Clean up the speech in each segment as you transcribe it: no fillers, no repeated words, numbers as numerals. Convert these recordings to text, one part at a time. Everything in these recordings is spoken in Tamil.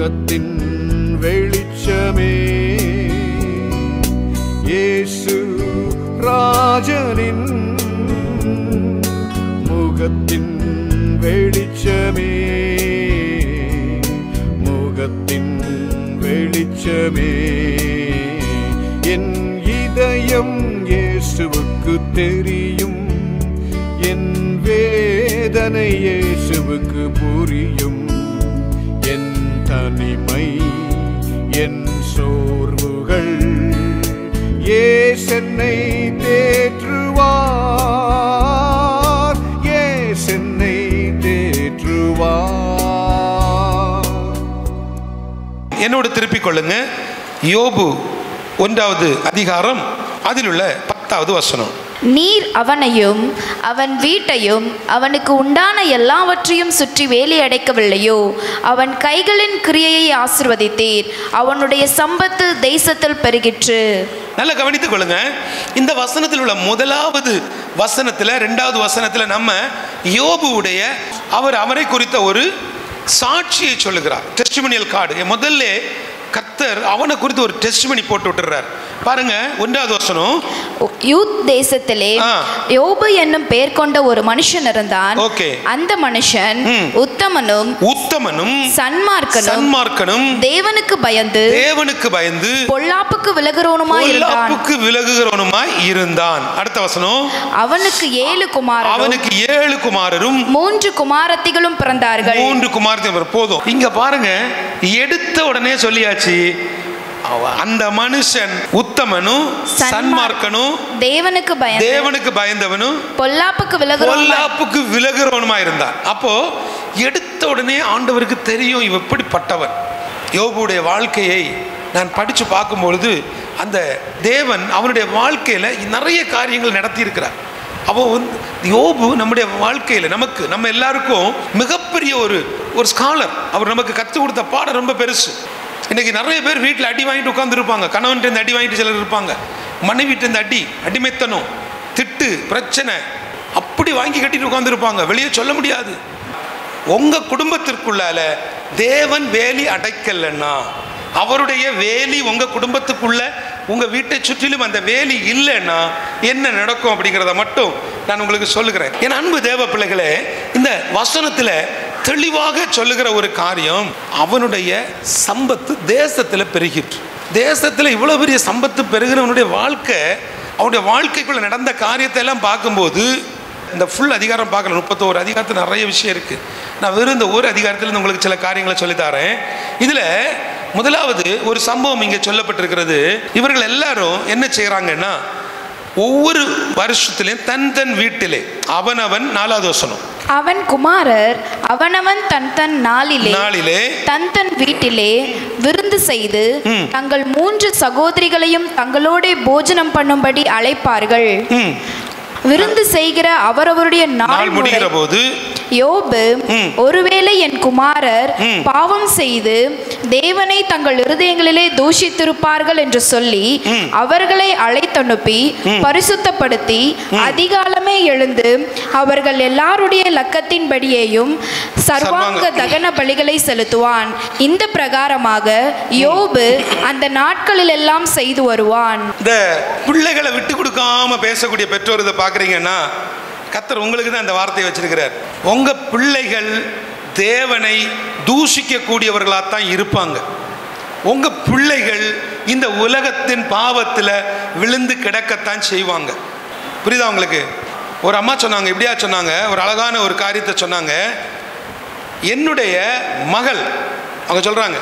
முகத்தின் வெளிச்சமே, இயேசு ராஜனின் முகத்தின் வெளிச்சமே, முகத்தின் வெளிச்சமே. என் இதயம் இயேசுவுக்கு தெரியும், என் வேதனை இயேசுவுக்கு புரியும். என் தனிமை, என் சோர்வுகள் இயேசென்னை தேற்றுவார், இயேசென்னை தேற்றுவார். என்னோடு திருப்பிக் கொள்ளுங்க. யோபு 1வது அதிகாரம் அதில் உள்ள 10வது வசனம். நீர் அவனையும் அவன் வீட்டையும் அவனுக்கு உண்டான எல்லாவற்றையும் சுற்றி வேலி அடைக்கவில்லையோ? அவன் கைகளின் கிரியையை ஆசீர்வதித்தீர், அவனுடைய சம்பத்து தேசத்தில் பெருகிற்று. நல்லா கவனித்துக் கொள்ளுங்க. இந்த வசனத்தில் உள்ள முதலாவது வசனத்தில் 2வது வசனத்தில் நம்ம யோபுவுடைய அவரை குறித்த ஒரு சாட்சியை சொல்லுகிறார். Testimonial card. முதல்ல கர்த்தர் அவனை குறித்து ஒரு டெஸ்டிமனி போட்டு விட்டுறார். பாருங்க 1வது வசனம். யூத் தேசத்திலே யோபு என்னும் பெயர் கொண்ட ஒரு மனுஷன் இருந்தான். அந்த மனுஷன் உத்தமனும் சன்மார்க்கனும் தேவனுக்கு பயந்து பொல்லாப்புக்கு விலகுகிறவனுமாய் இருந்தான். அடுத்த வசனம். அவனுக்கு 7 குமாரரும் 3 குமாரத்திகளும் பிறந்தார்கள். 3 குமாரத்திகள். போதும். இங்க பாருங்க, எடுத்த உடனே சொல்லியாச்சு, அந்த மனுஷன் உத்தமனும் சன்மார்க்கனும் தேவனுக்கு பயந்தவனும் பொல்லாப்புக்கு விலகுறவனுமா இருந்தான். அப்போ எடுத்த உடனே ஆண்டவருக்கு தெரியும் இவன் எப்படிப்பட்டவன். யோபுடைய வாழ்க்கையை நான் படிச்சு பார்க்கும் பொழுது அந்த தேவன் அவனுடைய வாழ்க்கையில நிறைய காரியங்கள் நடத்தி இருக்கிறார். அப்போ யோபு நம்முடைய வாழ்க்கையில நம்ம எல்லாருக்கும் மிகப்பெரிய ஒரு ஸ்காலர். அவர் நமக்கு கற்றுக் கொடுத்த பாடம் ரொம்ப பெருசு. இன்னைக்கு நிறைய பேர் வீட்டில் அடி வாங்கிட்டு உட்காந்துருப்பாங்க. கணவன்கிட்ட அடி வாங்கிட்டு சிலர் இருப்பாங்க. மனைவிட்ட அடிமைத்தனம், திட்டு, பிரச்சனை அப்படி வாங்கி கட்டிட்டு உட்காந்துருப்பாங்க. வெளியே சொல்ல முடியாது. உங்க குடும்பத்திற்குள்ளால தேவன் வேலி அடைக்கலன்னா, அவருடைய வேலி உங்க குடும்பத்துக்குள்ள உங்க வீட்டை சுற்றிலும் அந்த வேலி இல்லைன்னா என்ன நடக்கும் அப்படிங்கிறத மட்டும் நான் உங்களுக்கு சொல்லுகிறேன். என் அன்பு தேவ பிள்ளைகளே, இந்த வசனத்துல தெளிவாக சொல்லுகிற ஒரு காரியம், அவனுடைய சம்பத்து தேசத்துல பெருகிற்று. தேசத்துல இவ்வளவு பெரிய சம்பத்து பெருகிறவனுடைய வாழ்க்கை, அவனுடைய வாழ்க்கைக்குள்ள நடந்த காரியத்தை எல்லாம் பார்க்கும்போது, இந்த ஃபுல் அதிகாரம் பார்க்கல, 31 அதிகாரத்தில் நிறைய விஷயம் இருக்கு. நான் வெறும் இந்த ஒரு அதிகாரத்திலிருந்து உங்களுக்கு சில காரியங்களை சொல்லித்தரேன். இதுல முதலாவது ஒரு சம்பவம் இங்கே சொல்லப்பட்டிருக்கிறது. இவர்கள் எல்லாரும் என்ன செய்யறாங்கன்னா, ஒவ்வொரு வருஷத்திலும் தன் வீட்டிலே அவனவன் 4வது வசனம், அவன் குமாரர் அவனவன் தன் நாளிலே தன் வீட்டிலே விருந்து செய்து தங்கள் 3 சகோதரிகளையும் தங்களோட போஜனம் பண்ணும்படி அழைப்பார்கள். விருந்து செய்கிற அவரவருடைய நாள் முடிகிற போது யோபு, ஒருவேளை என் குமாரர் பாவம் செய்து தேவனை தங்கள் இருதயங்களிலே தூஷித்திருப்பார்கள் என்று சொல்லி அவர்களை அழைத்தனுப்பி பரிசுத்தப்படுத்தி அதிகாலமே எழுந்து அவர்கள் எல்லாருடைய லக்கத்தின்படியேயும் சர்வாங்க தகன பலிகளை செலுத்துவான். இந்த பிரகாரமாக யோபு அந்த நாட்களில் எல்லாம் செய்து வருவான். இந்த பிள்ளைகளை விட்டு கொடுக்காம பேசக்கூடிய பெற்றோர் இதை பார்க்குறீங்கன்னா, கர்த்தர் உங்களுக்கு தான் அந்த வார்த்தையை வச்சிருக்கிறார். உங்க பிள்ளைகள் தேவனை தூஷிக்க கூடியவர்களாத்தான் இருப்பாங்க. உங்க பிள்ளைகள் இந்த உலகத்தின் பாவத்தில் விழுந்து கிடக்கத்தான் செய்வாங்க. புரியுதா உங்களுக்கு? ஒரு அம்மா சொன்னாங்க, இப்படியா சொன்னாங்க, ஒரு அழகான ஒரு காரியத்தை சொன்னாங்க. என்னுடைய மகள், அவங்க சொல்றாங்க,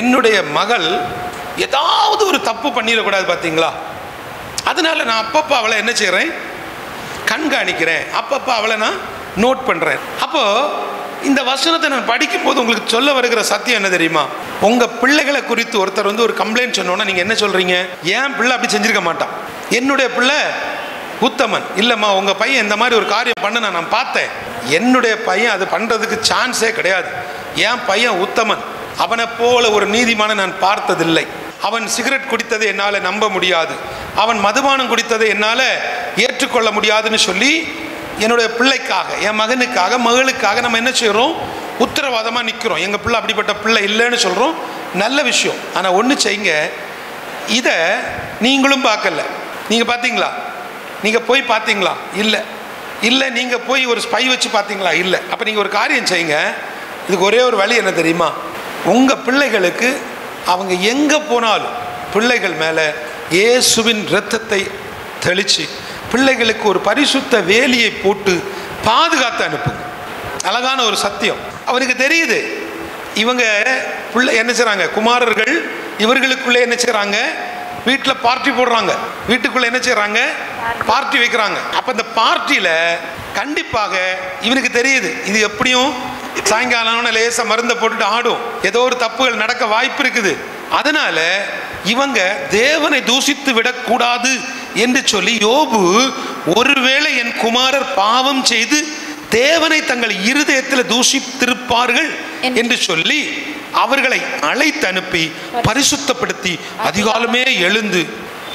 என்னுடைய மகள் ஏதாவது ஒரு தப்பு பண்ணிடக்கூடாது பார்த்தீங்களா, அதனால நான் அப்பப்போ அவளை என்ன செய்கிறேன், கண்காணிக்கிறேன், அப்பப்போ அவளை நான் நோட் பண்ணுறேன். அப்போது இந்த வசனத்தை நான் படிக்கும்போது உங்களுக்கு சொல்ல வருகிற சத்தியம் என்ன தெரியுமா? உங்கள் பிள்ளைகளை குறித்து ஒருத்தர் ஒரு கம்ப்ளைண்ட் சொன்னோன்னா நீங்கள் என்ன சொல்கிறீங்க? என் பிள்ளை அப்படி செஞ்சிருக்க மாட்டான், என்னுடைய பிள்ளை உத்தமன். இல்லைம்மா, உங்கள் பையன் இந்த மாதிரி ஒரு காரியம் பண்ண நான் பார்த்தேன், என்னுடைய பையன் அது பண்ணுறதுக்கு சான்ஸே கிடையாது, என் பையன் உத்தமன், அவனை போல ஒரு நீதிமான நான் பார்த்ததில்லை, அவன் சிகரெட் குடித்ததை என்னால் நம்ப முடியாது, அவன் மதுபானம் குடித்ததை என்னால் ஏற்றுக்கொள்ள முடியாதுன்னு சொல்லி என்னுடைய பிள்ளைக்காக, என் மகனுக்காக, மகளுக்காக நம்ம என்ன செய்கிறோம்? உத்தரவாதமாக நிற்கிறோம். எங்கள் பிள்ளை அப்படிப்பட்ட பிள்ளை இல்லைன்னு சொல்கிறோம், நல்ல விஷயம். ஆனால் ஒன்று செய்யுங்க, இதை நீங்களும் பார்க்கல. நீங்கள் பார்த்தீங்களா? நீங்கள் போய் பார்த்தீங்களா? இல்லை. இல்லை. நீங்கள் போய் ஒரு ஸ்பை வச்சு பார்த்தீங்களா? இல்லை. அப்போ நீங்கள் ஒரு காரியம் செய்யுங்க. இதுக்கு ஒரே ஒரு வழி என்ன தெரியுமா? உங்கள் பிள்ளைகளுக்கு அவங்க எங்கே போனாலும் பிள்ளைகள் மேலே இயேசுவின் இரத்தத்தை தெளித்து பிள்ளைகளுக்கு ஒரு பரிசுத்த வேலியை போட்டு பாதுகாத்து அனுப்புங்க. அழகான ஒரு சத்தியம். அவனுக்கு தெரியுது இவங்க பிள்ளை என்ன செய்கிறாங்க, குமாரர்கள் இவர்களுக்குள்ளே என்ன செய்கிறாங்க, வீட்டில் பார்ட்டி போடுறாங்க, வீட்டுக்குள்ளே என்ன செய்கிறாங்க, பார்ட்டி வைக்கிறாங்க. அப்போ இந்த பார்ட்டியில் கண்டிப்பாக இவனுக்கு தெரியுது இது எப்படியும் சாயங்காலம் லேசாக மருந்தை போட்டுட்டு ஆடும், ஏதோ ஒரு தப்புகள் நடக்க வாய்ப்பு இருக்குது. அதனால இவங்க தேவனை தூஷித்து விடக்கூடாது என்று சொல்லி யோபு, ஒருவேளை என் குமாரர் பாவம் செய்து தேவனை தங்கள் இருதயத்தில் தூஷித்திருப்பார்கள் என்று சொல்லி அவர்களை அழைத்து அனுப்பி பரிசுத்தப்படுத்தி அதிகாலமே எழுந்து,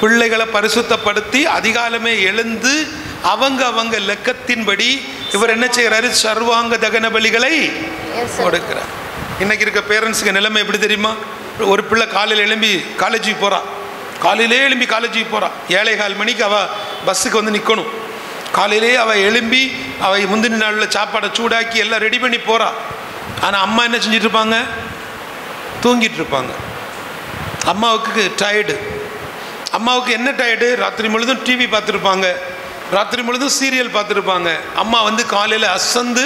பிள்ளைகளை பரிசுத்தப்படுத்தி அதிகாலமே எழுந்து அவங்க லெக்கத்தின்படி இவர் என்ன செய்கிறாரு, சர்வாங்க தகன பலிகளை கொடுக்கிறார். இன்னைக்கு இருக்க பேரண்ட்ஸுக்கு நிலைமை எப்படி தெரியுமா? ஒரு பிள்ளை காலையில் எழும்பி காலேஜுக்கு போகிறா, காலையிலே எழும்பி காலேஜுக்கு போகிறா, 7:15 மணிக்கு அவள் பஸ்ஸுக்கு வந்து நிற்கணும். காலையிலே அவள் எழும்பி அவள் முந்தின நாளில் சாப்பாடை சூடாக்கி எல்லாம் ரெடி பண்ணி போகிறா. ஆனால் அம்மா என்ன செஞ்சிட்டு இருப்பாங்க, தூங்கிட்டு இருப்பாங்க. அம்மாவுக்கு டயர்டு. அம்மாவுக்கு என்ன டயர்டு? ராத்திரி முழுதும் டிவி பார்த்துருப்பாங்க, ராத்திரி முழுதும் சீரியல் பார்த்துருப்பாங்க. அம்மா வந்து காலையில் அசந்து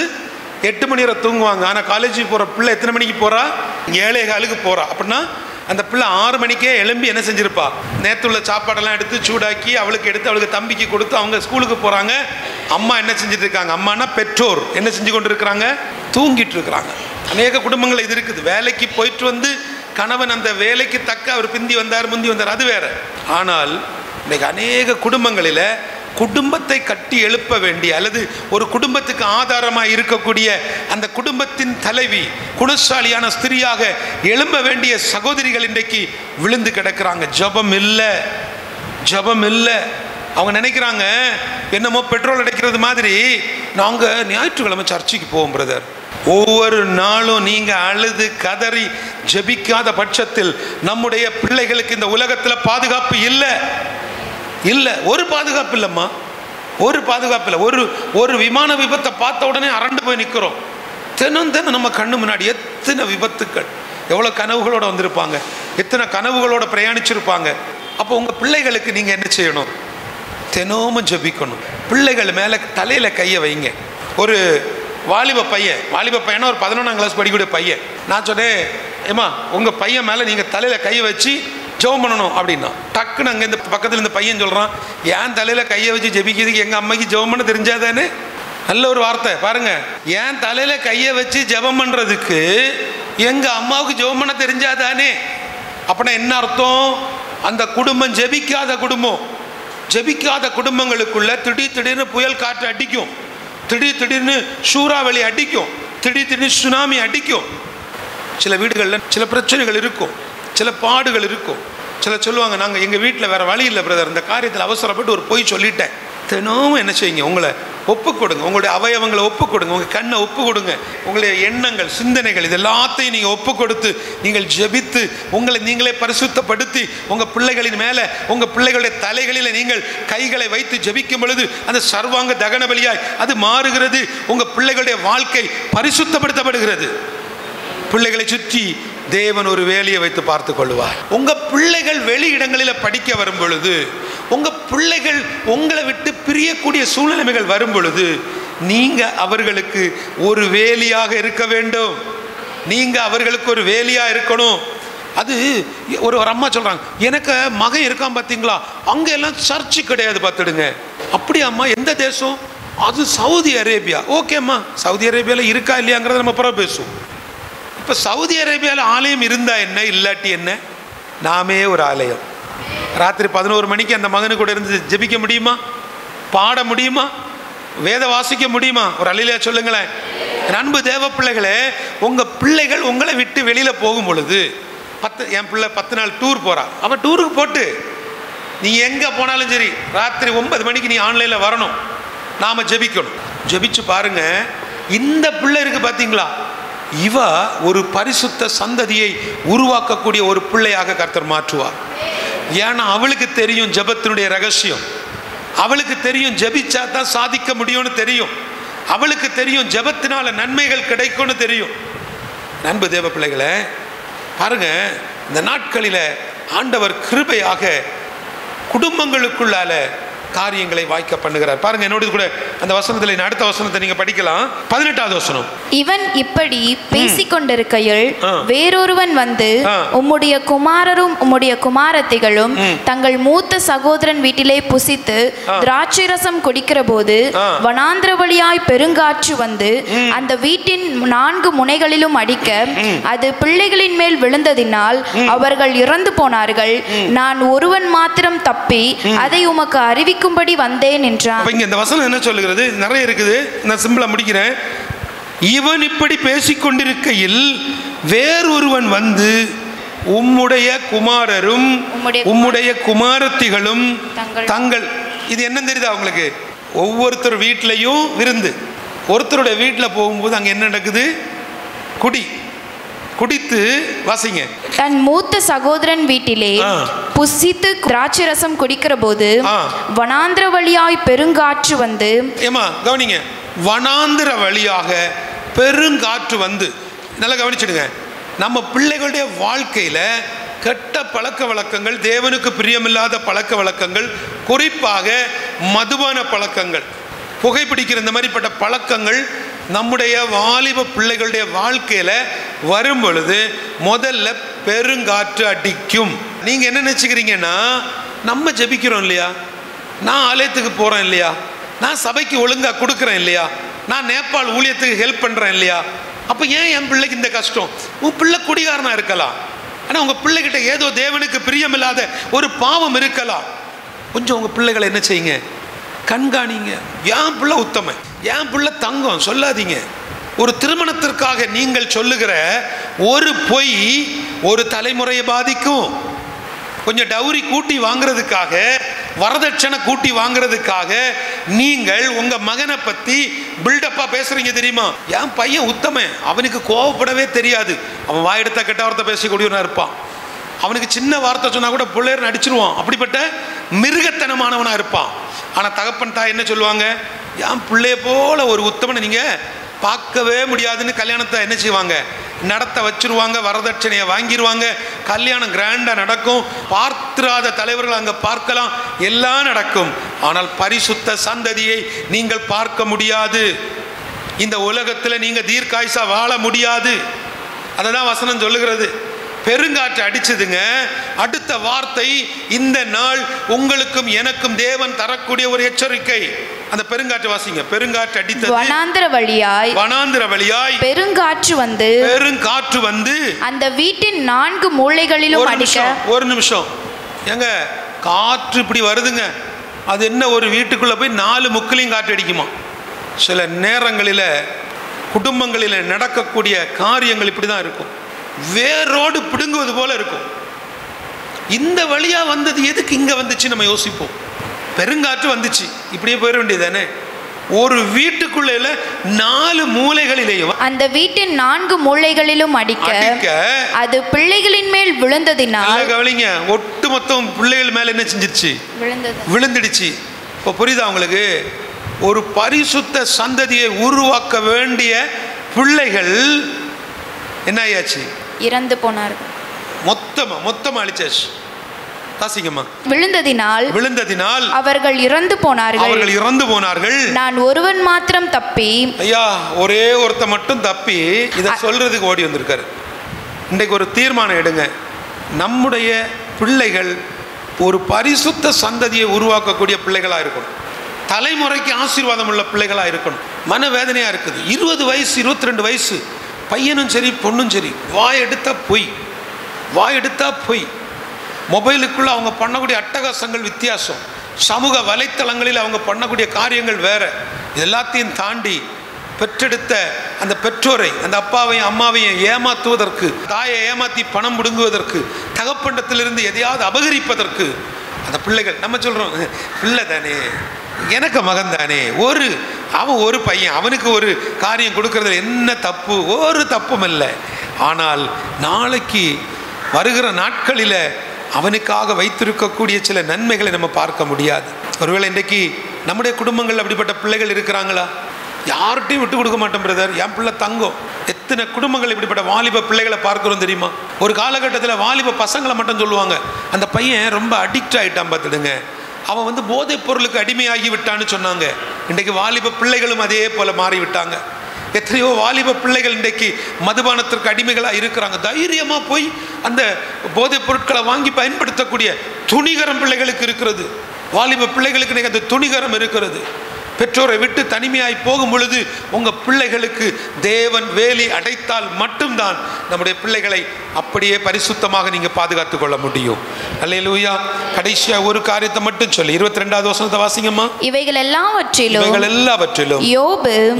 8 மணி வரை தூங்குவாங்க. ஆனால் காலேஜுக்கு போகிற பிள்ளை எத்தனை மணிக்கு போகிறா? 7:15 போகிறா. அப்படின்னா அந்த பிள்ளை 6 மணிக்கே எழும்பி என்ன செஞ்சிருப்பா, நேற்று உள்ள சாப்பாடெல்லாம் எடுத்து சூடாக்கி அவளுக்கு எடுத்து அவளுக்கு தம்பிக்கு கொடுத்து அவங்க ஸ்கூலுக்கு போகிறாங்க. அம்மா என்ன செஞ்சுட்டு இருக்காங்க? அம்மானா பெற்றோர் என்ன செஞ்சு கொண்டு இருக்கிறாங்க? தூங்கிட்டு இருக்கிறாங்க. அநேக குடும்பங்கள் இது இருக்குது. வேலைக்கு போயிட்டு வந்து கணவன் அந்த வேலைக்கு தக்க அவர் பிந்தி வந்தார் முந்தி வந்தார், அது வேற. ஆனால் இன்னைக்கு அநேக குடும்பங்களில் குடும்பத்தை கட்டி எழுப்ப வேண்டிய அல்லது ஒரு குடும்பத்துக்கு ஆதாரமாக இருக்கக்கூடிய அந்த குடும்பத்தின் தலைவி, குணசாலியான ஸ்திரியாக எழும்ப வேண்டிய சகோதரிகள் இன்றைக்கு விழுந்து கிடக்கிறாங்க. ஜபம் இல்லை, ஜபம் இல்லை. அவங்க நினைக்கிறாங்க என்னமோ பெட்ரோல் அடைக்கிறது மாதிரி நாங்கள் ஞாயிற்றுக்கிழமை சர்ச்சுக்கு போவோம் பிரதர். ஒவ்வொரு நாளும் நீங்கள் அழுது கதறி ஜபிக்காத பட்சத்தில் நம்முடைய பிள்ளைகளுக்கு இந்த உலகத்தில் பாதுகாப்பு இல்லை. இல்லை, ஒரு பாதுகாப்பு இல்லைம்மா, ஒரு பாதுகாப்பு இல்லை. ஒரு விமான விபத்தை பார்த்த உடனே அரண்டு போய் நிற்கிறோம். தினம் நம்ம கண்ணு முன்னாடி எத்தனை விபத்துக்கள், எவ்வளோ கனவுகளோடு வந்திருப்பாங்க, எத்தனை கனவுகளோடு பிரயாணிச்சிருப்பாங்க. அப்போ உங்கள் பிள்ளைகளுக்கு நீங்கள் என்ன செய்யணும்? தினமும் ஜபிக்கணும். பிள்ளைகள் மேலே தலையில் கையை வைங்க. ஒரு வாலிப பையனா ஒரு 11ஆம் கிளாஸ் படிக்கக்கூடிய பையன், நான் சொன்னேன் ஏம்மா உங்கள் பையன் மேலே நீங்கள் தலையில் கையை வச்சு ஜெபம் பண்ணணும் அப்படின்னா, டக்குன்னு அங்கே இந்த பக்கத்தில் இந்த பையன் சொல்கிறான், ஏன் தலையில் கையை வச்சு ஜெபிக்கிறதுக்கு எங்கள் அம்மைக்கு ஜெபம் பண்ண தெரிஞ்சாதானே? நல்ல ஒரு வார்த்தை பாருங்க. ஏன் தலையில் கையை வச்சு ஜெபம் பண்ணுறதுக்கு எங்கள் அம்மாவுக்கு ஜெபம் பண்ண தெரிஞ்சாதானே? அப்படின்னா என்ன அர்த்தம்? அந்த குடும்பம் ஜெபிக்காத குடும்பம். ஜெபிக்காத குடும்பங்களுக்குள்ள திடீர்னு புயல் காற்று அடிக்கும், திடீர்னு சூறாவளி அடிக்கும், திடீர்னு சுனாமி அடிக்கும். சில வீடுகளில் சில பிரச்சனைகள் இருக்கும், சில பாடுகள் இருக்கும். சில சொல்லுவாங்க நாங்கள் எங்கள் வீட்டில் வேறு வழி இல்லை பிரதர், இந்த காரியத்தில் அவசரப்பட்டு ஒரு பொய் சொல்லிட்டேன். தினமும் என்ன செய்யுங்க, உங்களை ஒப்பு கொடுங்க, உங்களுடைய அவயவங்களை ஒப்பு கொடுங்க, உங்கள் கண்ணை ஒப்பு கொடுங்க, உங்களுடைய எண்ணங்கள் சிந்தனைகள் இது எல்லாத்தையும் நீங்கள் ஒப்பு கொடுத்து நீங்கள் ஜெபித்து உங்களை நீங்களே பரிசுத்தப்படுத்தி உங்கள் பிள்ளைகளின் மேலே உங்கள் பிள்ளைகளுடைய தலைகளில் நீங்கள் கைகளை வைத்து ஜெபிக்கும் பொழுது அந்த சர்வாங்க தகன பலியாய் அது மாறுகிறது. உங்கள் பிள்ளைகளுடைய வாழ்க்கை பரிசுத்தப்படுத்தப்படுகிறது. பிள்ளைகளை சுற்றி தேவன் ஒரு வேலையை வைத்து பார்த்து கொள்வார். உங்க பிள்ளைகள் வெளி இடங்களில் படிக்க வரும் பொழுது, உங்க பிள்ளைகள் உங்களை விட்டு பிரியக்கூடிய சூழ்நிலைகள் வரும் பொழுது நீங்க அவர்களுக்கு ஒரு வேலியாக இருக்க வேண்டும். நீங்க அவர்களுக்கு ஒரு வேலியா இருக்கணும். அது ஒரு அம்மா சொல்றாங்க, எனக்கு மகன் இருக்கான் பார்த்தீங்களா, அங்க எல்லாம் சர்ச்சு கிடையாது பார்த்துடுங்க. அப்படியா அம்மா, எந்த தேசம்? அது சவுதி அரேபியா. ஓகேம்மா, சவுதி அரேபியாவில் இருக்கா இல்லையாங்கிறத நம்ம அப்புறம் பேசுவோம். இப்போ சவுதி அரேபியாவில் ஆலயம் இருந்தால் என்ன, இல்லாட்டி என்ன? நாமே ஒரு ஆலயம். ராத்திரி 11 மணிக்கு அந்த மகனு கூட இருந்து ஜெபிக்க முடியுமா? பாட முடியுமா? வேத வாசிக்க முடியுமா? ஒரு அல்லேலூயா சொல்லுங்களேன். அன்பு தேவ பிள்ளைகளே, உங்கள் பிள்ளைகள் உங்களை விட்டு வெளியில் போகும் பொழுது, என் பிள்ளை 10 நாள் டூர் போகிறா, அவன் டூருக்கு போட்டு நீ எங்கே போனாலும் சரி ராத்திரி 9 மணிக்கு நீ ஆன்லைனில் வரணும், நாம் ஜெபிக்கணும். ஜெபிச்சு பாருங்க. இந்த பிள்ளை இருக்கு பார்த்தீங்களா, இவ ஒரு பரிசுத்த சந்ததியை உருவாக்கக்கூடிய ஒரு பிள்ளையாக கர்த்தர் மாற்றுவார். ஏன்னா அவளுக்கு தெரியும் ஜெபத்தினுடைய ரகசியம், அவளுக்கு தெரியும் ஜெபிச்சா தான் சாதிக்க முடியும்னு தெரியும், அவளுக்கு தெரியும் ஜெபத்தினால நன்மைகள் கிடைக்கும்னு தெரியும். அன்பு தேவ பிள்ளைகளை பாருங்க, இந்த நாட்களில் ஆண்டவர் கிருபையாக குடும்பங்களுக்குள்ளால காரியங்களை வாய்க்க பண்ணுகிறார். பாருங்க என்னோட கூட அந்த வசனத்தில் அடுத்த வசனத்தை நீங்க படிக்கலாம். 18வது வசனம். இவன் இப்படி பேசிக்கொண்டிருக்கையில் வேறொருவன் வந்து உம்முடைய குமாரரும் உம்முடைய குமாரத்திகளும் தங்கள் மூத்த சகோதரன் வீட்டிலே புசித்து திராட்சை ரசம் குடிக்கிற போது வனாந்திர வழியாய் பெருங்காற்று வந்து அந்த வீட்டின் 4 முனைகளிலும் அடிக்க அது பிள்ளைகளின் மேல் விழுந்ததினால் அவர்கள் இறந்து போனார்கள். நான் ஒருவன் மாத்திரம் தப்பி அதை உமக்கு அறிவிக்கும்படி வந்தேன் என்றான். இந்த வசனம் என்ன சொல்லுகிறது? நிறைய இருக்குது, நான் சிம்பிளா முடிக்கிறேன். இவன் இப்படி பேசிக்கொண்டிருக்கையில் வேறொருவன் வந்து உம்முடைய குமாரரும் உம்முடைய குமாரத்திகளும் தங்கள், இது என்ன தெரியுது அவங்களுக்கு? ஒவ்வொருத்தர் வீட்டிலையும் விருந்து. ஒருத்தருடைய வீட்டில் போகும்போது அங்கே என்ன நடக்குது? குடித்து வாசிங்க. தன் மூத்த சகோதரன் வீட்டிலே புசித்து திராட்சை ரசம் குடிக்கிற போது வனாந்திர வழியாய் பெருங்காற்று வந்து, ஏமா கவனிங்க, வனாந்திர வழியாக பெருங்காற்று வந்து, நல்லா கவனிச்சிடுங்க. நம்ம பிள்ளைகளுடைய வாழ்க்கையில கெட்ட பழக்க வழக்கங்கள், தேவனுக்கு பிரியமில்லாத பழக்க வழக்கங்கள், குறிப்பாக மதுபான பழக்கங்கள், புகைப்பிடிக்கிற இந்த மாதிரிப்பட்ட பழக்கங்கள் நம்முடைய வாலிப பிள்ளைகளுடைய வாழ்க்கையில வரும் பொழுது முதல்ல பெருங்காற்று அடிக்கும். நீங்க என்ன நினைச்சுக்கிறீங்கன்னா, நம்ம ஜெபிக்கிறோம் இல்லையா, நான் ஆலயத்துக்கு போறேன் இல்லையா, நான் சபைக்கு ஒழுங்கா கொடுக்குறேன் இல்லையா, நான் நேபாள் ஊழியத்துக்கு ஹெல்ப் பண்றேன் இல்லையா, அப்ப ஏன் என் பிள்ளைக்கு இந்த கஷ்டம்? உன் பிள்ளை குடிகாரனா இருக்கலாம், ஆனா உங்க பிள்ளைகிட்ட ஏதோ தேவனுக்கு பிரியமில்லாத ஒரு பாவம் இருக்கலாம். கொஞ்சம் உங்க பிள்ளைகளை என்ன செய்யுங்க, கண்காணிங்க. என் பிள்ளை உத்தமன், என் பிள்ளை தங்கம் சொல்லாதீங்க. ஒரு திருமணத்திற்காக நீங்கள் சொல்லுகிற ஒரு பொய் ஒரு தலைமுறையை பாதிக்கும். கொஞ்சம் டவுரி கூட்டி வாங்குறதுக்காக, வரதட்சணை கூட்டி வாங்குறதுக்காக நீங்கள் உங்க மகனை பத்தி பில்டப்பா பேசுறீங்க தெரியுமா? என் பையன் உத்தமன், அவனுக்கு கோவப்படவே தெரியாது, அவன் வாயெடுத்த கெட்ட வார்த்தை பேசக்கூடியவனா இருப்பான், அவனுக்கு சின்ன வார்த்தை சொன்னா கூட பிள்ளையர் நடிச்சிருவான், அப்படிப்பட்ட மிருகத்தனமானவனா இருப்பான். ஆனா தகப்பன் தாய் என்ன சொல்லுவாங்க? என் பிள்ளைய போல ஒரு உத்தமனை நீங்க பார்க்கவே முடியாதுன்னு கல்யாணத்தை என்ன செய்வாங்க, நடத்த வச்சிருவாங்க, வரதட்சணையை வாங்கிடுவாங்க, கல்யாணம் கிராண்டா நடக்கும், பார்த்திராத தலைவர்கள் அங்க பார்க்கலாம், எல்லாம் நடக்கும். ஆனால் பரிசுத்த சந்ததியை நீங்கள் பார்க்க முடியாது. இந்த உலகத்தில் நீங்க தீர்க்காயுசா வாழ முடியாது. அததான் வசனம் சொல்லுகிறது. பெருங்காற்று அடிச்சதுங்க. அடுத்த வார்த்தை, இந்த நாள் உங்களுக்கும் எனக்கும் தேவன் தரக்கூடிய ஒரு எச்சரிக்கை. அந்த பெருங்காற்று வாசிங்க. பெருங்காற்று அடித்தது, வனாந்திர வழியாய் பெருங்காற்று வந்து அந்த வீட்டின் 4 மூலைகளிலும் அடிக்க. ஒரு நிமிஷம் ஏங்க, காற்று இப்படி வருதுங்க, அது என்ன ஒரு வீட்டுக்குள்ள போய் 4 முக்கிலையும் காற்று அடிக்குமா? சில நேரங்களில் குடும்பங்களில் நடக்கக்கூடிய காரியங்கள் இப்படிதான் இருக்கும், வேரோடு பிடுங்குவது போல இருக்கும். இந்த வழியா வந்தது எதுக்கு இங்க வந்துச்சு நம்ம யோசிப்போம். பெருங்காற்று வந்துச்சு, இப்படியே போயிட வேண்டியதானே. ஒரு வீட்டுக்குள்ள 4 மூலைகளிலேயும், அந்த வீட்டின் 4 மூலைகளிலும் அடிக்க அது பிள்ளைகளின் மேல் விழுந்ததினால், கவனிங்க, ஒட்டு மொத்தம் பிள்ளைகள் மேல என்ன செஞ்சிருச்சு? விழுந்துடுச்சு. இப்போ புரியுதா உங்களுக்கு? ஒரு பரிசுத்த சந்ததியை உருவாக்க வேண்டிய பிள்ளைகள் என்ன ஆயாச்சு? இறந்து போனார்கள். மொத்தமா அழிச்சாச்சு. வாசிங்கம்மா. விழுந்ததினால் அவர்கள் இறந்து போனார்கள். நான் ஒருவன் மாத்திரம் தப்பி, ஐயா ஒரே ஒருத்த மட்டும் தப்பி இதை சொல்றதுக்கு ஓடி வந்திருக்காரு. இன்றைக்கு ஒரு தீர்மானம் எடுங்க. நம்முடைய பிள்ளைகள் ஒரு பரிசுத்த சந்ததியை உருவாக்கக்கூடிய பிள்ளைகளா இருக்கணும், தலைமுறைக்கு ஆசீர்வாதம் உள்ள பிள்ளைகளா இருக்கணும். மனவேதனையா இருக்குது. 20 வயசு 22 வயசு பையனும் சரி பொண்ணும் சரி, வாயெடுத்தா பொய். மொபைலுக்குள்ள அவங்க பண்ணக்கூடிய அட்டகாசங்கள் வித்தியாசம், சமூக வலைத்தளங்களில் அவங்க பண்ணக்கூடிய காரியங்கள் வேற. எல்லாத்தையும் தாண்டி பெற்றெடுத்த அந்த பெற்றோரை, அந்த அப்பாவையும் அம்மாவையும் ஏமாத்துவதற்கு, தாயை ஏமாத்தி பணம் முடுங்குவதற்கு, தகப்பண்டத்திலிருந்து எதையாவது அபகரிப்பதற்கு அந்த பிள்ளைகள், நம்ம சொல்றோம் பிள்ளை தானே, எனக்கு மகன் தானே, ஒரு அவன் ஒரு பையன், அவனுக்கு ஒரு காரியம் கொடுக்கறதுல என்ன தப்பு? ஒரு தப்பும் இல்லை. ஆனால் நாளைக்கு வருகிற நாட்களில் அவனுக்காக வைத்திருக்கக்கூடிய சில நன்மைகளை நம்ம பார்க்க முடியாது. ஒருவேளை இன்றைக்கு நம்முடைய குடும்பங்கள் அப்படிப்பட்ட பிள்ளைகள் இருக்கிறாங்களா? யார்கிட்டையும் விட்டு கொடுக்க மாட்டோம் பிரதர், என் பிள்ளை தங்கம். எத்தனை குடும்பங்கள் இப்படிப்பட்ட வாலிப பிள்ளைகளை பார்க்கிறோம் தெரியுமா? ஒரு காலகட்டத்தில் வாலிப பசங்களை மட்டும் சொல்லுவாங்க, அந்த பையன் ரொம்ப அடிக்ட் ஆகிட்டான் பார்த்துடுங்க, அவன் போதைப் பொருளுக்கு அடிமையாகி விட்டான்னு சொன்னாங்க. இன்றைக்கு வாலிப பிள்ளைகளும் அதே போல மாறி விட்டாங்க. எத்தனையோ வாலிப பிள்ளைகள் இன்றைக்கு மதுபானத்திற்கு அடிமைகளாக இருக்கிறாங்க. தைரியமாக போய் அந்த போதைப் பொருட்களை வாங்கி பயன்படுத்தக்கூடிய துணிகரம் பிள்ளைகளுக்கு இருக்கிறது. வாலிப பிள்ளைகளுக்கு இன்றைக்கு அந்த துணிகரம் இருக்கிறது. பெற்றோரை விட்டு தனிமையாய் போகும் பொழுது உங்கள் பிள்ளைகளுக்கு தேவன் வேலி அடைத்தால் மட்டும்தான் நம்முடைய பிள்ளைகளை அப்படியே பரிசுத்தமாக நீங்கள் பாதுகாத்து கொள்ள முடியும். அல்லேலூயா. கடைசியா ஒரு காரியத்தை மட்டும் சொல்லி 22வது வசனத்தை வாசிங்கம்மா. இவைகள் எல்லாவற்றிலும்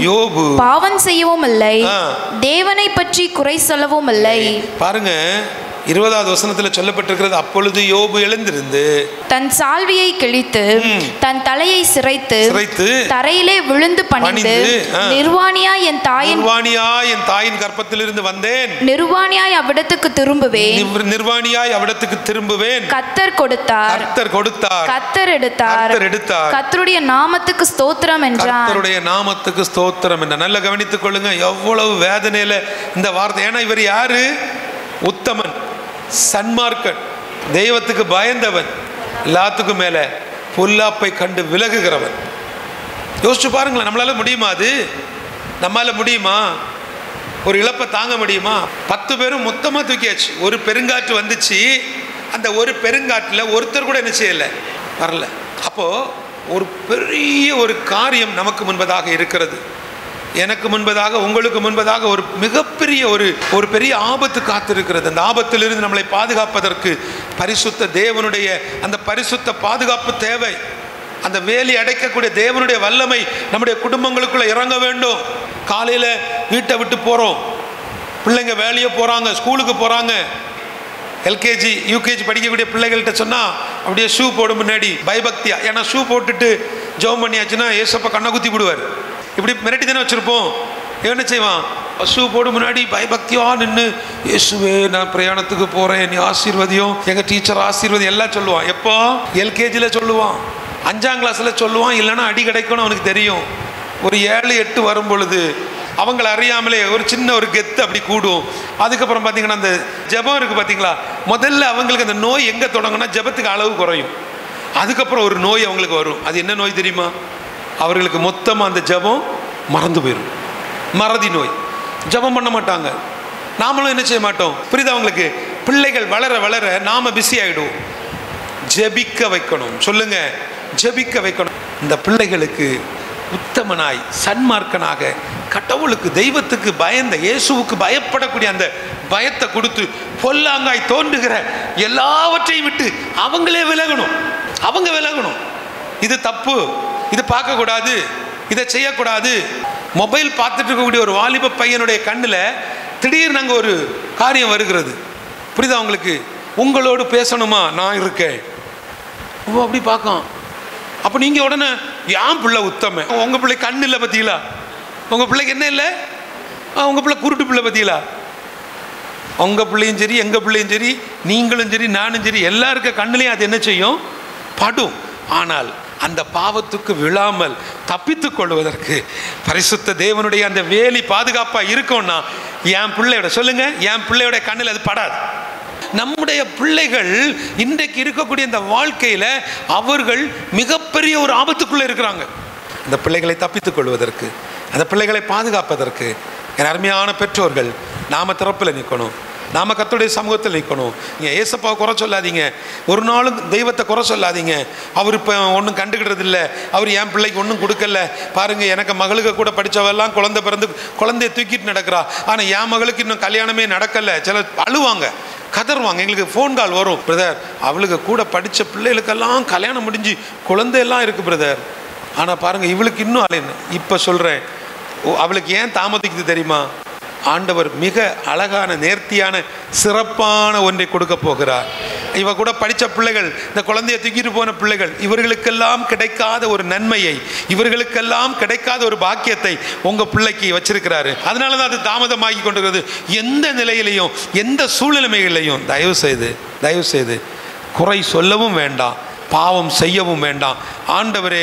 யோபு பாவம் செய்யவும் இல்லை, தேவனை பற்றி குறை சொல்லவும் இல்லை. பாருங்க, 20வது வசனத்தில் சொல்லப்பட்டிருக்கிறது, அப்பொழுது யோபு எழுந்திருந்து தன் சால்வையை கிழித்து தன் தலையை சிரைத்து தரையிலே விழுந்து பணிந்து, நிர்வாணியாய் என் தாயின் கர்ப்பத்திலிருந்து வந்தேன், நிர்வாணியாய் அவ்விடத்துக்கு திரும்புவேன், கர்த்தர் கொடுத்தார், கர்த்தர் எடுத்தார், கர்த்தருடைய நாமத்துக்கு ஸ்தோத்திரம் என்றார். கர்த்தருடைய நாமத்துக்கு ஸ்தோத்திரம் என்ற. நல்ல கவனித்துக் கொள்ளுங்க, எவ்வளவு வேதனையில இந்த வார்த்தை. ஏன்னா இவர் யாரு? உத்தமன், சன்மார்க்கன், தெய்வத்துக்கு பயந்தவன், எல்லாத்துக்கும் மேல பொல்லாப்பை கண்டு விலகுகிறவன். யோசிச்சு பாருங்களேன், நம்மளால முடியுமா? அது நம்மளால முடியுமா? ஒரு இழப்பை தாங்க முடியுமா? 10 பேரும் மொத்தமா தூக்கியாச்சு. ஒரு பெருங்காற்று வந்துச்சு, அந்த ஒரு பெருங்காற்றுல ஒருத்தர் கூட என்ன செய்யல, வரல. அப்போ ஒரு பெரிய ஒரு காரியம் நமக்கு முன்பதாக இருக்கிறது. எனக்கு முன்பதாக, உங்களுக்கு முன்பதாக ஒரு மிகப்பெரிய ஒரு பெரிய ஆபத்து காத்திருக்கிறது. அந்த ஆபத்திலிருந்து நம்மளை பாதுகாப்பதற்கு பரிசுத்த தேவனுடைய அந்த பரிசுத்த பாதுகாப்பு தேவை. அந்த வேலி அடைக்கக்கூடிய தேவனுடைய வல்லமை நம்முடைய குடும்பங்களுக்குள்ள இறங்க வேண்டும். காலையில் வீட்டை விட்டு போகிறோம், பிள்ளைங்க வேலையை போகிறாங்க, ஸ்கூலுக்கு போகிறாங்க. எல்கேஜி யூகேஜி படிக்கக்கூடிய பிள்ளைகள்கிட்ட சொன்னால் அப்படியே ஷூ போடும் முன்னாடி பயபக்தியா. ஏன்னா ஷூ போட்டுட்டு ஜெபம் பண்ணியாச்சுன்னா ஏசப்பா கண்ணை குத்தி விடுவார். இப்படி மிரட்டி தானே வச்சுருப்போம். என்ன செய்வான்? ஷூ போடும் முன்னாடி பயபக்தியா நின்று, இயேசுவே நான் பிரயாணத்துக்கு போகிறேன், நீ ஆசீர்வதியும், எங்கள் டீச்சர் ஆசீர்வதி எல்லாம் சொல்லுவான். எப்போ? எல்கேஜியில் சொல்லுவான், 5ஆம் கிளாஸில் சொல்லுவான். இல்லைன்னா அடி கிடைக்கணும் அவனுக்கு தெரியும். ஒரு 7, 8 வரும் பொழுது அவங்கள அறியாமலே ஒரு சின்ன ஒரு கெத்து அப்படி கூடும். அதுக்கப்புறம் பார்த்தீங்கன்னா அந்த ஜெபம் இருக்குது பார்த்தீங்களா, முதல்ல அவங்களுக்கு அந்த நோய் எங்கே தொடங்குனா ஜெபத்துக்கு அளவு குறையும். அதுக்கப்புறம் ஒரு நோய் அவங்களுக்கு வரும். அது என்ன நோய் தெரியுமா? அவர்களுக்கு மொத்தமாக அந்த ஜெபம் மறந்து போயிடும். மறதி நோய். ஜெபம் பண்ண மாட்டாங்க. நாமளும் என்ன செய்ய மாட்டோம். புரியுதா அவங்களுக்கு? பிள்ளைகள் வளர வளர நாம பிஸி ஆகிடுவோம். ஜெபிக்க வைக்கணும். சொல்லுங்க, ஜெபிக்க வைக்கணும். இந்த பிள்ளைகளுக்கு உத்தமனாய், சன்மார்க்கனாக, கடவுளுக்கு தெய்வத்துக்கு பயந்த, இயேசுவுக்கு பயப்படக்கூடிய அந்த பயத்தை கொடுத்து பொல்லாங்காய் தோன்றுகிற எல்லாவற்றையும் விட்டு அவங்களே விலகணும். அவங்க விலகணும். இது தப்பு, இது பார்க்கக்கூடாது, இதை செய்யக்கூடாது. மொபைல் பார்த்துட்டு இருக்கக்கூடிய ஒரு வாலிப பையனுடைய கண்ணில் திடீர்னு அங்கே ஒரு காரியம் வருகிறது. புரியுதா உங்களுக்கு? உங்களோடு பேசணுமா, நான் இருக்கேன். அப்படி பார்க்கும். அப்போ நீங்கள் உடனே ஏன் பிள்ளை உத்தம, உங்கள் பிள்ளை கண்ணு இல்லை பார்த்தீங்களா? உங்கள் பிள்ளைக்கு என்ன இல்லை? உங்கள் பிள்ளை குருட்டு பிள்ளை பார்த்தீங்களா? உங்கள் பிள்ளையும் சரி, எங்கள் பிள்ளையும் சரி, நீங்களும் சரி, நானும் சரி, எல்லாருக்க கண்ணுலையும் அது என்ன செய்யும்? படும். ஆனால் அந்த பாவத்துக்கு விழாமல் தப்பித்துக் கொள்வதற்கு பரிசுத்த தேவனுடைய அந்த வேலி பாதுகாப்பாக இருக்கும்னா என் பிள்ளையோட, சொல்லுங்க, என் பிள்ளையோட கண்ணில் அது படாது. நம்முடைய பிள்ளைகள் இன்றைக்கு இருக்கக்கூடிய இந்த வாழ்க்கையில் அவர்கள் மிகப்பெரிய ஒரு ஆபத்துக்குள்ளே இருக்கிறாங்க. அந்த பிள்ளைகளை தப்பித்துக் கொள்வதற்கு, அந்த பிள்ளைகளை பாதுகாப்பதற்கு என் அருமையான பெற்றோர்கள் நாம திறப்பில் நிற்கணும். நாம கர்த்தருடைய சமூகத்தில் நிற்கணும். நீங்கள் ஏசப்பாவை குறை சொல்லாதீங்க, ஒரு நாளும் தெய்வத்தை குறை சொல்லாதீங்க. அவர் இப்போ ஒன்றும் கண்டுக்கிட்டது இல்லை, அவர் என் பிள்ளைக்கு ஒன்றும் கொடுக்கல. பாருங்கள், எனக்கு மகளுக்கு கூட படித்தவெல்லாம் குழந்தை பிறந்து குழந்தைய தூக்கிட்டு நடக்கிறா, ஆனால் என் மகளுக்கு இன்னும் கல்யாணமே நடக்கலை. சில அழுவாங்க, கதறுவாங்க. எங்களுக்கு ஃபோன் கால் வரும், பிரதர் அவளுக்கு கூட படித்த பிள்ளைகளுக்கெல்லாம் கல்யாணம் முடிஞ்சு குழந்தையெல்லாம் இருக்குது பிரதர், ஆனால் பாருங்கள் இவளுக்கு இன்னும் அலைன்னு. இப்போ சொல்கிறேன், அவளுக்கு ஏன் தாமதிக்குது தெரியுமா? ஆண்டவர் மிக அழகான, நேர்த்தியான, சிறப்பான ஒன்றை கொடுக்க போகிறார். இவ கூட படித்த பிள்ளைகள், இந்த குழந்தைய தூக்கிட்டு போன பிள்ளைகள், இவர்களுக்கெல்லாம் கிடைக்காத ஒரு நன்மையை, இவர்களுக்கெல்லாம் கிடைக்காத ஒரு பாக்கியத்தை உங்க பிள்ளைக்கு வச்சிருக்கிறாரு. அதனால தான் அது தாமதமாகி கொண்டிருக்கிறது. எந்த நிலையிலையும் எந்த சூழ்நிலையிலையும் தயவு செய்து குறை சொல்லவும் வேண்டாம், பாவம் செய்யவும் வேண்டாம். ஆண்டவரே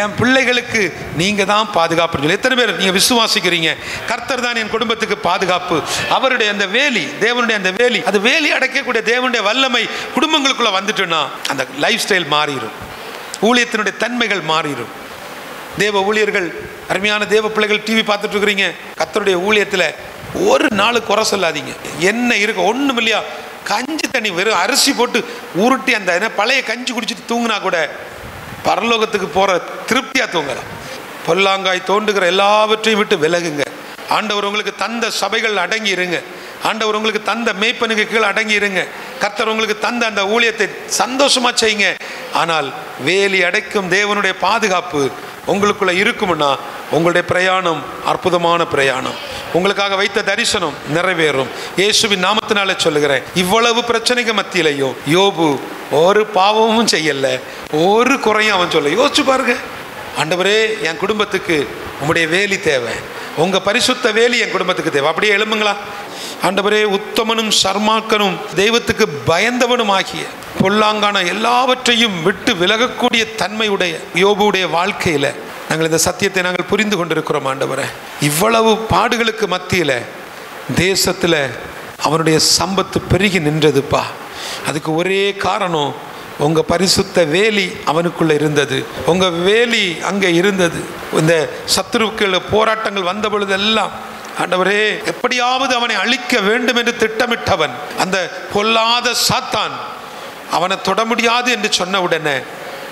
என் பிள்ளைகளுக்கு நீங்க தான் பாதுகாப்பு. எத்தனை பேர் நீங்க விசுவாசிக்கிறீங்க? கர்த்தர் தான் என் குடும்பத்துக்கு பாதுகாப்பு. அவருடைய அந்த வேலி, தேவனுடைய அந்த வேலி, அது வேலி அடைக்கக்கூடிய தேவனுடைய வல்லமை குடும்பங்களுக்குள்ள வந்துட்டுன்னா அந்த லைஃப் ஸ்டைல் மாறிடும், ஊழியத்தினுடைய தன்மைகள் மாறிடும். தேவ ஊழியர்கள், அருமையான தேவ பிள்ளைகள் டிவி பார்த்துட்டு இருக்கிறீங்க, கர்த்தருடைய ஊழியத்தில் ஒரு நாள் குறை சொல்லாதீங்க. என்ன இருக்கு? ஒன்றும் இல்லையா, கஞ்சி தண்ணி வெறும் அரிசி போட்டு உருட்டி அந்த பழைய கஞ்சி குடிச்சிட்டு தூங்கினா கூட பரலோகத்துக்கு போகிற திருப்தியாக தூங்கலாம். பொல்லாங்காய் தோண்டுகிற எல்லாவற்றையும் விட்டு விலகுங்க. ஆண்டவர் உங்களுக்கு தந்த சபைகள் அடங்கி இருங்க. ஆண்டவர் உங்களுக்கு தந்த மேய்ப்பனுக்கு கீழே அடங்கி இருங்க. கர்த்தர் உங்களுக்கு தந்த அந்த ஊழியத்தை சந்தோஷமாக செய்யுங்க. ஆனால் வேலி அடைக்கும் தேவனுடைய பாதுகாப்பு உங்களுக்குள்ள இருக்கும்னா உங்களுடைய பிரயாணம் அற்புதமான பிரயாணம். உங்களுக்காக வைத்த தரிசனம் நிறைவேறும். இயேசுவின் நாமத்தினால சொல்லுகிறேன். இவ்வளவு பிரச்சனைக்கு மத்தியிலையும் யோபு ஒரு பாவமும் செய்யல, ஒரு குறையும் அவன் சொல்ல. யோசிச்சு பாருங்க, ஆண்டவரே என் குடும்பத்துக்கு உங்களுடைய வேலி தேவை, உங்க பரிசுத்த வேலி என் குடும்பத்துக்கு தேவை. அப்படியே எழும்புங்களா? ஆண்டவரே, உத்தமனும் சர்மாக்கனும் தெய்வத்துக்கு பயந்தவனும் ஆகிய பொல்லாங்கான எல்லாவற்றையும் விட்டு விலகக்கூடிய தன்மையுடைய யோபுடைய வாழ்க்கையில நாங்கள் இந்த சத்தியத்தை நாங்கள் புரிந்து கொண்டிருக்கிறோம். ஆண்டவரே, இவ்வளவு பாடுகளுக்கு மத்தியில் தேசத்தில் அவனுடைய சம்பத்து பெருகி நின்றதுப்பா. அதுக்கு ஒரே காரணம், உங்கள் பரிசுத்த வேலி அவனுக்குள்ளே இருந்தது, உங்கள் வேலி அங்கே இருந்தது. இந்த சத்துருக்கள் போராட்டங்கள் வந்த பொழுதெல்லாம் ஆண்டவரே எப்படியாவது அவனை அழிக்க வேண்டும் என்று திட்டமிட்டவன், அந்த பொல்லாத சாத்தான் அவனை தொட முடியாது என்று சொன்ன உடனே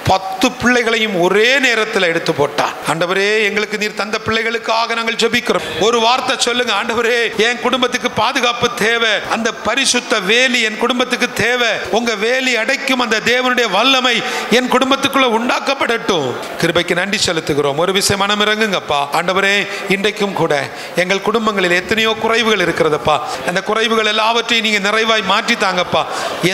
10 பிள்ளைகளையும் ஒரே நேரத்தில் எடுத்து போட்டான். ஆண்டவரே, எங்களுக்கு நீர் தந்த பிள்ளைகளுக்காக நாங்கள் ஜெபிக்கிறோம். ஒரு வார்த்தை சொல்லுங்க, ஆண்டவரே என் குடும்பத்துக்கு பாதுகாப்பு தேவை, அந்த பரிசுத்த வேலி என் குடும்பத்துக்கு தேவை, உங்க வேலி அடைக்கும் அந்த தேவனுடைய வல்லமை என் குடும்பத்துக்குள்ள உண்டாக்கப்படட்டும். கிருபைக்கு நன்றி செலுத்துகிறோம். ஒரு விஷயம் மனம் இறங்குங்கப்பா. ஆண்டவரே, இன்றைக்கும் கூட எங்கள் குடும்பங்களில் எத்தனையோ குறைவுகள் இருக்கிறதப்பா. அந்த குறைவுகள் எல்லாவற்றையும் நீங்க நிறைவாய் மாற்றி தாங்கப்பா.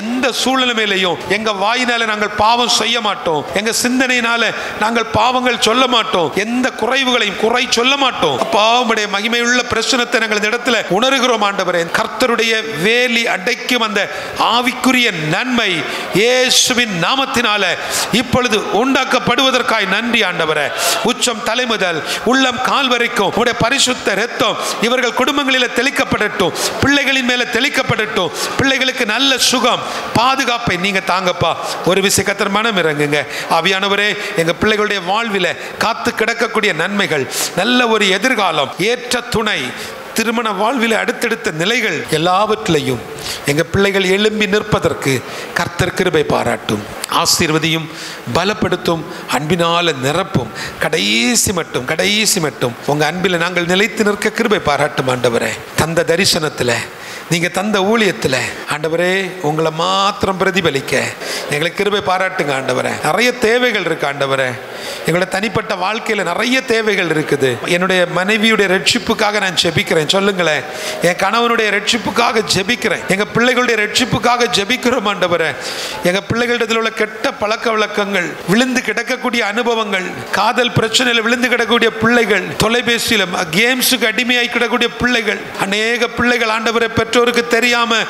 எந்த சூழ்நிலையிலையும் எங்க வாயினால நாங்கள் பாவம் செய்ய மாட்டோம், எங்க சிந்தனையினால நாங்கள் பாவங்கள் சொல்ல மாட்டோம், எந்த குறைவுகளையும் குறை சொல்ல மாட்டோம். அப்பா, உம்முடைய மகிமையுள்ள பிரச்சனத்தை நாங்கள் இந்த இடத்துல உணர்கிறோம். ஆண்டவரே, கர்த்தருடைய வேலி அடைக்கும் அந்த ஆவிக்குரிய நன்மை இயேசுவின் நாமத்தினால இப்பொழுது உண்டாக்கப்படுவதற்காய் நன்றி. ஆண்டவரே, உச்சம் தலை முதல் உள்ளம் கால் வரைக்கும் உம்முடைய பரிசுத்த இரத்தம் இவர்கள் குடும்பங்களில் தெளிக்கப்படட்டும், பிள்ளைகளின் மேல தெளிக்கப்படட்டும். பிள்ளைகளுக்கு நல்ல சுகம் பாதுகாப்பை நீங்க தாங்கப்பா. ஒரு விஷயம் கர்த்தர் மனம் இறங்குங்க. ஆவியானவரே, எங்க பிள்ளைகளுடைய வாழ்வில காத்து கிடக்கக்கூடிய நன்மைகள், நல்ல ஒரு எதிர்காலம், ஏற்ற துணை, திருமண வாழ்வில் அடுத்தடுத்த நிலைகள் எல்லாவற்றிலையும் எங்க பிள்ளைகள் எழும்பி நிற்பதற்கு கர்த்தர் கிருபை பாராட்டும், ஆசீர்வதியும், பலப்படுத்தும், அன்பினால நிரப்பும். கடைசி மட்டும் உங்க அன்பில் நாங்கள் நிலைத்து நிற்க கிருபை பாராட்டும். ஆண்டவரே, தந்த தரிசனத்தில், நீங்க தந்த ஊழியத்தில் ஆண்டவரே உங்களை மாத்திரம் பிரதிபலிக்க எங்களுக்கு கிருபை பாராட்டுங்க. ஆண்டவரே, நிறைய தேவைகள் இருக்கு. ஆண்டவரே, எங்களோட தனிப்பட்ட வாழ்க்கையில நிறைய தேவைகள் இருக்குது. என்னுடைய மனைவியுடைய ரட்சிப்புக்காக நான் ஜெபிக்கிறேன். சொல்லுங்களேன், என் கணவனுடைய ரட்சிப்புக்காக ஜெபிக்கிறேன், எங்க பிள்ளைகளுடைய ரட்சிப்புக்காக ஜெபிக்கிறோம். ஆண்டவரே, எங்க பிள்ளைகளிடத்தில் உள்ள கெட்ட பழக்க வழக்கங்கள், விழுந்து கிடக்கக்கூடிய அனுபவங்கள், காதல் பிரச்சனையில் விழுந்து கிடக்கக்கூடிய பிள்ளைகள், தொலைபேசியில கேம்ஸுக்கு அடிமையாய் கிடக்கூடிய பிள்ளைகள், அநேக பிள்ளைகள் ஆண்டவரை பெற்றோருக்கு தெரியாம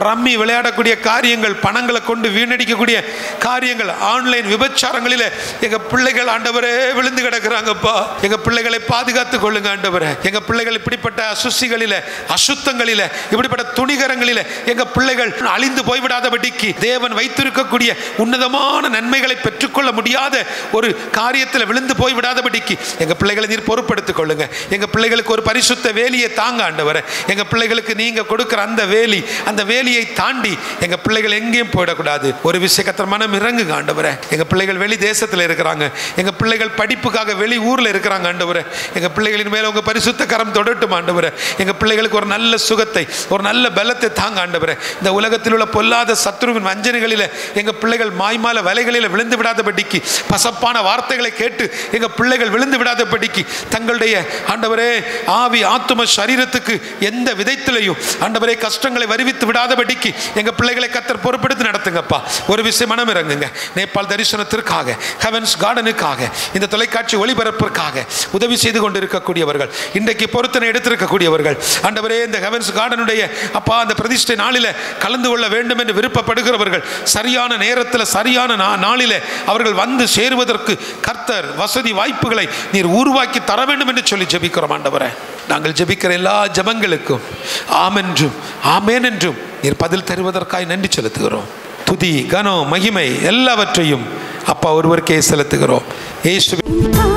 ரம்மி விளையாடக்கூடிய காரியங்கள், பணங்களை கொண்டு வீணடிக்கக்கூடிய காரியங்கள், ஆன்லைன் விபச்சாரங்களில் எங்க பிள்ளைகள் ஆண்டவரே விழுந்து கிடக்குறாங்கப்பா. எங்க பிள்ளைகளை பாதுகாத்துக் கொள்ளுங்க. ஆண்டவரே, எங்க பிள்ளைகள் இப்படிப்பட்ட அசுசிகளில, அசுத்தங்களில, இப்படிப்பட்ட துணிகரங்களில எங்க பிள்ளைகள் அழிந்து போய்விடாதபடிக்கு, தேவன் வைத்திருக்கக்கூடிய உன்னதமான நன்மைகளை பெற்றுக்கொள்ள முடியாத ஒரு காரியத்தில் விழுந்து போய்விடாதபடிக்கு எங்க பிள்ளைகளை நீர் பொறுப்படுத்திக் கொள்ளுங்க. எங்க பிள்ளைகளுக்கு ஒரு பரிசுத்த வேலியை தாங்க. ஆண்டவரே, எங்க பிள்ளைகளுக்கு நீங்க கொடுக்கிற அந்த வேலி, அந்த வேலியை தாண்டி எங்க பிள்ளைகள் எங்கேயும் போயிடக்கூடாது. ஒரு விஷயம் கர்த்தர் மனம் இறங்குங்க. ஆண்டவரே, எங்க பிள்ளைகள் வெளி தேசத்தில் இருக்கிறாங்க, எங்க பிள்ளைகள் படிப்புக்காக வெளி ஊரில் இருக்கிறாங்க ஆண்டவரே. எங்கள் பிள்ளைகளின் மேலே உங்கள் பரிசுத்த கரம் தொடட்டும் ஆண்டவரே. எங்கள் பிள்ளைகளுக்கு ஒரு நல்ல சுகத்தை, ஒரு நல்ல பலத்தை தாங்க ஆண்டவரே. இந்த உலகத்தில் உள்ள பொல்லாத சத்துருவின் வஞ்சனைகளில் எங்கள் பிள்ளைகள் மாய்மால வலைகளில் விழுந்து விடாதபடிக்கு, பசப்பான வார்த்தைகளை கேட்டு எங்கள் பிள்ளைகள் விழுந்து விடாதபடிக்கு, தங்களுடைய ஆண்டவரே ஆவி ஆத்தும சரீரத்துக்கு எந்த விதத்திலையும் ஆண்டவரே கஷ்டங்களை வருவித்து விடாதபடிக்கு எங்கள் பிள்ளைகளை கர்த்தர் பொறுப்பெடுத்து நடத்துங்கப்பா. ஒரு விஷயம் மனம் இறங்குங்க. நேபாள் தரிசனத்திற்காக, ஹெவன்ஸ் கார்டனுக்காக, இந்த தொலைக்காட்சி ஒளிபரப்பிற்காக உதவி செய்து கொண்டிருக்கக்கூடியவர்கள், இன்றைக்கு பொருத்தனை எடுத்திருக்கக்கூடியவர்கள் ஆண்டவரே, இந்த ஹெவன்ஸ் கார்டனுடைய அப்பா அந்த பிரதிஷ்டை நாளில் கலந்து கொள்ள வேண்டும் என்று விருப்பப்படுகிறவர்கள், சரியான நேரத்தில் சரியான நாளில் அவர்கள் வந்து சேருவதற்கு கர்த்தர் வசதி வாய்ப்புகளை நீர் உருவாக்கி தர வேண்டும் என்று சொல்லி ஜெபிக்கிறோம் ஆண்டவரே. நாங்கள் ஜெபிக்கிற எல்லா ஜெபங்களுக்கும் ஆமென்றும் ஆமேன் என்றும் நீர் பதில் தருவதற்காக நன்றி செலுத்துகிறோம். துதி, கனம், மகிமை எல்லாவற்றையும் அப்பா ஒருவருக்கே செலுத்துகிறோம். இயேசுவின்